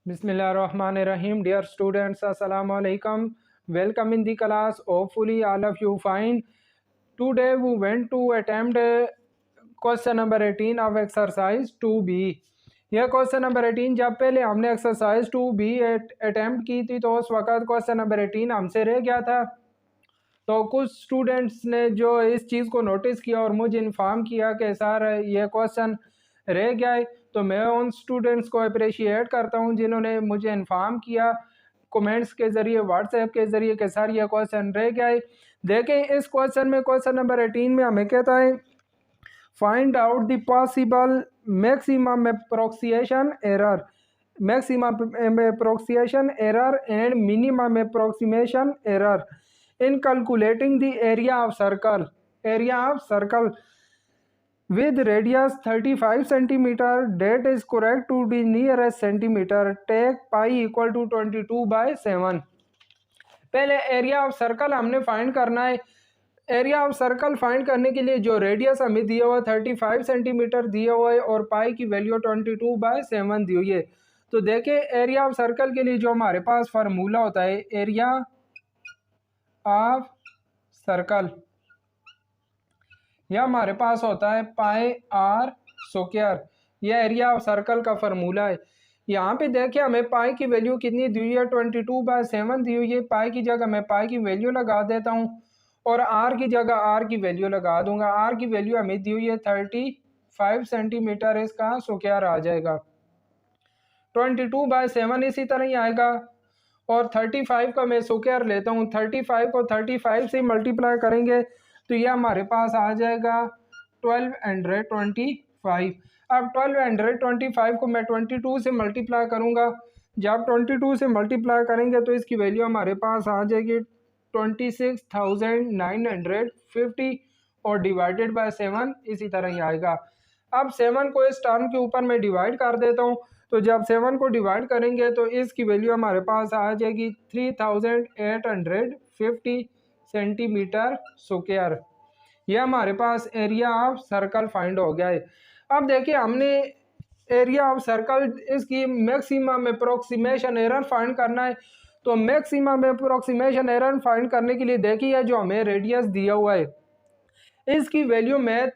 Bismillahirrahmanirrahim. Dear students, Assalamu alaikum. Welcome in the class. Hopefully, all of you fine. Today, we went to attempt question number 18 of exercise 2B. यह question number 18 जब पहले हमने exercise 2B attempt की थी तो उस वक़्त question number 18 हमसे रह गया था। तो कुछ स्टूडेंट्स ने जो इस चीज़ को नोटिस किया और मुझे इन्फॉर्म किया कि सर ये क्वेश्चन रह गया है, तो मैं उन स्टूडेंट्स को अप्रिशिएट करता हूं जिन्होंने मुझे इन्फॉर्म किया कमेंट्स के ज़रिए, व्हाट्सएप के ज़रिए कि सर ये क्वेश्चन रह गया है। देखें इस क्वेश्चन में, क्वेश्चन नंबर 18 में हमें कहता है find out the possible maximum approximation error, maximum approximation error and minimum approximation error in calculating the area of circle with radius 35 centimeter that is correct to the nearest centimeter. Take pi equal to 22/7. पहले area of circle हमने find करना है। Area of circle find करने के लिए जो radius हमें दिया हुआ 35 सेंटीमीटर दिया हुआ है और पाई की वैल्यू 22/7 दी हुई है। तो देखें एरिया ऑफ सर्कल के लिए जो हमारे पास फार्मूला होता है एरिया ऑफ सर्कल, यह हमारे पास होता है पाई आर स्क्वायर। यह एरिया ऑफ सर्कल का फार्मूला है। यहाँ पे देखिए हमें पाई की वैल्यू कितनी दी हुई है, 22/7 दी हुई है। पाई की जगह मैं पाई की वैल्यू लगा देता हूँ और आर की जगह आर की वैल्यू लगा दूंगा। आर की वैल्यू हमें दी हुई है 35 सेंटीमीटर, इसका स्क्वायर आ जाएगा 22/7 इसी तरह ही आएगा। और 35 का मैं स्क्वायर लेता हूँ, 35 को 35 से मल्टीप्लाई करेंगे तो यह हमारे पास आ जाएगा 1225। अब 1225 को मैं 22 से मल्टीप्लाई करूँगा। जब 22 से मल्टीप्लाई करेंगे तो इसकी वैल्यू हमारे पास आ जाएगी 26,950 और डिवाइडेड बाय 7 इसी तरह ही आएगा। अब 7 को इस टर्म के ऊपर मैं डिवाइड कर देता हूँ, तो जब 7 को डिवाइड करेंगे तो इसकी वैल्यू हमारे पास आ जाएगी 3850 सेंटीमीटर स्क्वायर। यह हमारे पास एरिया ऑफ सर्कल फाइंड हो गया है। अब देखिए हमने एरिया ऑफ सर्कल इसकी मैक्सिमम अप्रोक्सीमेशन एरर फाइंड करना है। तो मैक्सिमम अप्रोक्सीमेशन एरर फाइंड करने के लिए देखिए जो हमें रेडियस दिया हुआ है इसकी वैल्यू मैं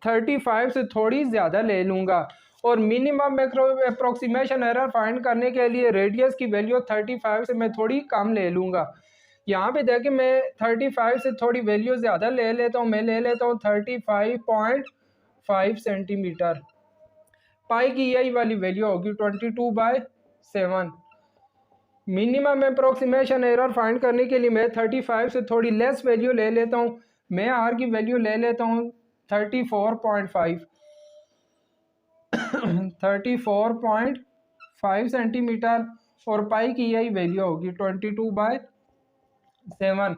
35 से थोड़ी ज़्यादा ले लूँगा और मिनिमम अप्रोक्सीमेशन एरर फाइंड करने के लिए रेडियस की वैल्यू 35 से मैं थोड़ी कम ले लूँगा। यहाँ पे देखिए मैं 35 से थोड़ी वैल्यू ज़्यादा ले लेता हूँ, मैं ले लेता हूँ 35.5 सेंटीमीटर। पाई की यही वाली वैल्यू होगी 22/7। मिनिमम अप्रोक्सीमेशन एरर फाइंड करने के लिए मैं 35 से थोड़ी लेस वैल्यू ले लेता हूँ। मैं आर की वैल्यू ले लेता हूँ 34.5 सेंटीमीटर और पाई की यही वैल्यू होगी 22/7।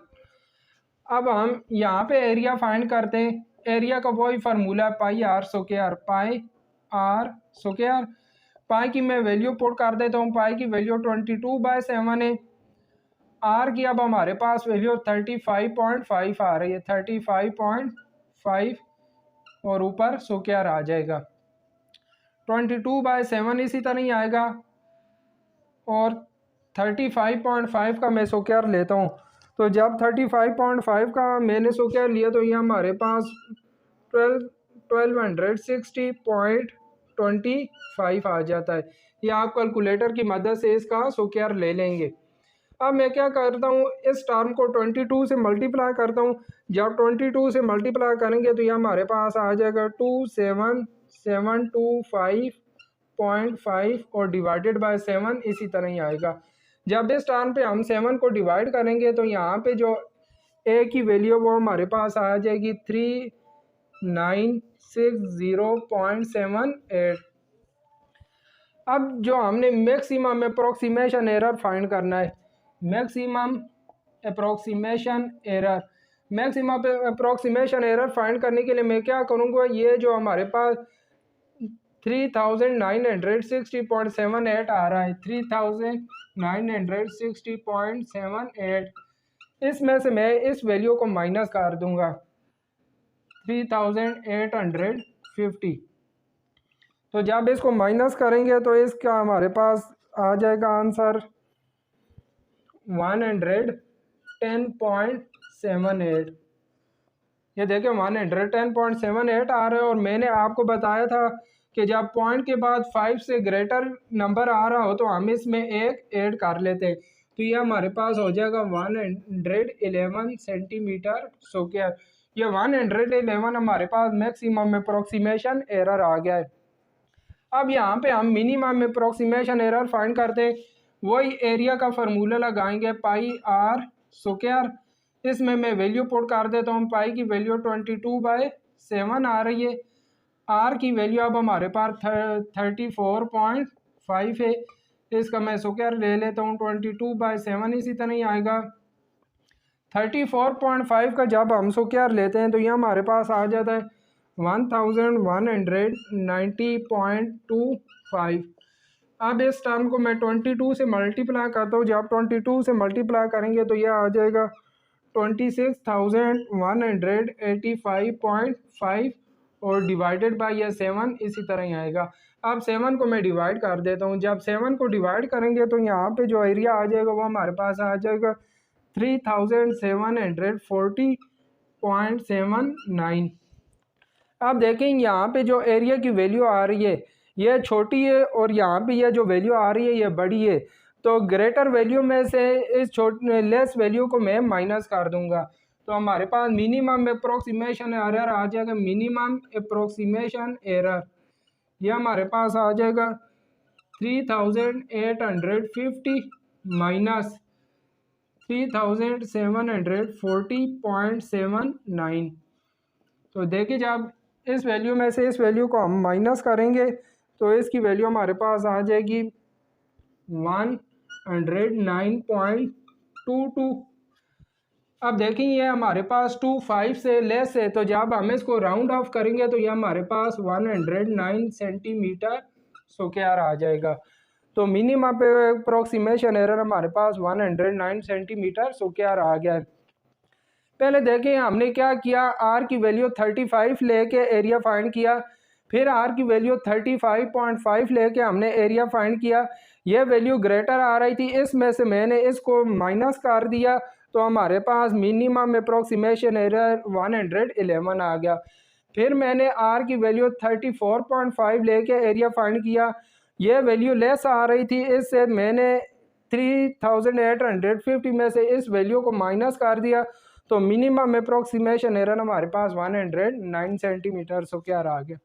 अब हम यहाँ पे एरिया फाइंड करते हैं। एरिया का वही formula pi r square, pi r square. Pi की मैं वैल्यू पुट कर देता हूँ, पाई की वैल्यू 22/7 है। आर की अब हमारे पास वैल्यू 35.5 आ रही है, 35.5 और ऊपर स्क्वायर आ जाएगा 22/7 इसी तरह ही आएगा और 35.5 का मैं स्क्वायर लेता हूँ। तो जब 35.5 का मैंने स्क्वायर लिया तो ये हमारे पास 1260.25 आ जाता है। ये आप कैलकुलेटर की मदद से इसका स्क्वायर ले लेंगे। अब मैं क्या करता हूँ, इस टर्म को 22 से मल्टीप्लाई करता हूँ। जब 22 से मल्टीप्लाई करेंगे तो ये हमारे पास आ जाएगा 27725.5 और डिवाइडेड बाय 7 इसी तरह ही आएगा। जब इस टर्म पे हम 7 को डिवाइड करेंगे तो यहाँ पे जो ए की वैल्यू वो हमारे पास आ जाएगी 3960.78। अब जो हमने मैक्सिमम अप्रोक्सीमेशन एरर फाइंड करना है, maximum approximation error, maximum approximation error find करने के लिए मैं क्या करूँगा, ये जो हमारे पास 3960.78 आ रहा है, 3960.78, इसमें से मैं इस वैल्यू को माइनस कर दूंगा 3850। तो जब इसको माइनस करेंगे तो इसका हमारे पास आ जाएगा आंसर 110.78। ये देखिए 110.78 आ रहा है। और मैंने आपको बताया था कि जब पॉइंट के बाद 5 से ग्रेटर नंबर आ रहा हो तो हम इसमें एक ऐड कर लेते। तो ये हमारे पास हो जाएगा 111 सेंटीमीटर स्क्वायर। ये 111 हमारे पास मैक्सिमम अप्रोक्सीमेशन एरर आ गया है। अब यहाँ पे हम मिनिमम अप्रोक्सीमेशन एरर फाइंड करते हैं। वही एरिया का फार्मूला लगाएंगे पाई आर स्क्वायर। इसमें मैं वैल्यू पुट कर देता हूँ। पाई की वैल्यू 22/7 आ रही है। आर की वैल्यू अब हमारे पास 34.5 है। इसका मैं स्क्वायर ले लेता हूँ। 22/7 इसी तरह ही आएगा। 34.5 का जब हम स्क्वायर लेते हैं तो ये हमारे पास आ जाता है 1190.25। अब इस टर्म को मैं 22 से मल्टीप्लाई करता हूँ। जब 22 से मल्टीप्लाई करेंगे तो यह आ जाएगा 26,185.5 और डिवाइडेड बाय ये 7 इसी तरह ही आएगा। अब 7 को मैं डिवाइड कर देता हूँ। जब 7 को डिवाइड करेंगे तो यहाँ पे जो एरिया आ जाएगा वो हमारे पास आ जाएगा 3740.79। अब देखें यहाँ पे जो एरिया की वैल्यू आ रही है ये छोटी है और यहाँ पे ये जो वैल्यू आ रही है ये बड़ी है। तो ग्रेटर वैल्यू में से इस लेस वैल्यू को मैं माइनस कर दूंगा। तो हमारे पास मिनिमम अप्रोक्सीमेशन एरर आ जाएगा। मिनिमम अप्रोक्सीमेशन एरर ये हमारे पास आ जाएगा 3850 माइनस 3740.79। तो देखिए जब इस वैल्यू में से इस वैल्यू को हम माइनस करेंगे तो इसकी वैल्यू हमारे पास आ जाएगी 109.22। अब देखिए ये हमारे पास 25 से लेस है। तो जब हम इसको राउंड ऑफ करेंगे तो ये हमारे पास 109 सेंटीमीटर स्क्वायर आ जाएगा। तो मिनिमम अप्रोक्सीमेशन एरर हमारे पास 109 सेंटीमीटर स्क्वायर आ गया है। पहले देखें हमने क्या किया। आर की वैल्यू 35 लेके एरिया फाइंड किया। फिर आर की वैल्यू 35.5 लेके हमने एरिया फाइंड किया। यह वैल्यू ग्रेटर आ रही थी, इसमें से मैंने इसको माइनस कर दिया तो हमारे पास मिनिमम अप्रोक्सीमेशन एरर 111 आ गया। फिर मैंने आर की वैल्यू 34.5 लेके एरिया फाइंड किया। यह वैल्यू लेस आ रही थी, इससे मैंने 3850 में से इस वैल्यू को माइनस कर दिया। तो मिनिमम अप्रोक्सीमेशन एरर हमारे पास 109 सेंटीमीटर स्क्वायर आ गया।